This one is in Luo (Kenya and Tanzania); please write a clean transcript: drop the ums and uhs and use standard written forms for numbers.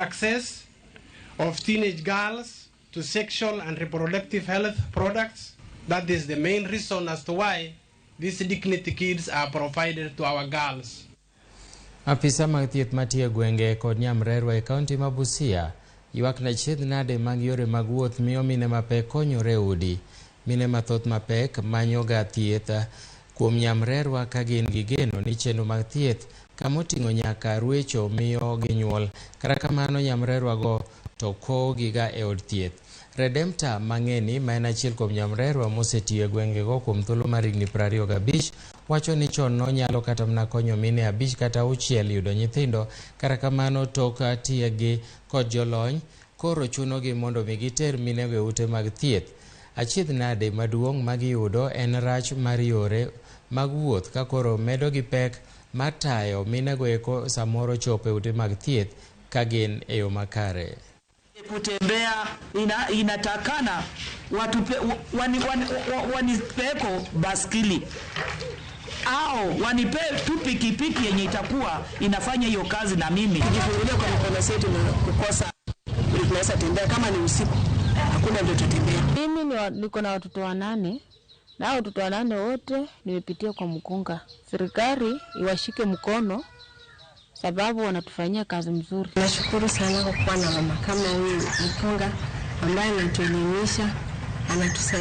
Access of teenage girls to sexual and reproductive health products. That is the main reason as to why these dignity kits are provided to our girls. Afisa mag thieth matiyo gwenge kod Nyamrerwa e kaunti ma Busia ywak na chiedh nade mag yore mag wuoth miyo mine mapek konyore udi. Mine mathoth mapek manyoga thieth kuom Nyamrerwa ka gin gi geno ni chenro mag thieth kamoting'o nyaka ruecho miyo ginyuol. Kata kamano Nyamrerwa go to kogiga e od thieth. Redempta Mang'eni ma en achiel kuom Nyamrerwa mosetiyo e gwenge go kuom thuolo mar higni 25 wacho ni chon nonyalo kata mana konyo mine 5 kata 6 yudo nyithindo. Kata kamano tok tiegi kod jolony koro chunogi mondo mi giter mine go ute mag thieth. Achiedh nade maduong' magiyudo en rach mar yore mag wuoth ka koro medo gi pek matayo mine go eko samoro chopo e ute mag thieth ka gin e yo makare. Kutembea inatakana wanipeko baskili au wanipe tu pikipiki yenye itakuwa inafanya hiyo kazi na mimi. Kujifungulia kwa mikono yetu na kukosa tunaweza tembea kama ni usiku hakuna ndio tutembea. Mimi niko na watoto 8 na watoto 8 wote nimepitia kwa mkunga. Serikali iwashike mkono sababu wanatufanyia kazi mzuri. Nashukuru sana kwa kuwa na mama kama huyu mkunga ambaye anatuelimisha, anatusaidia.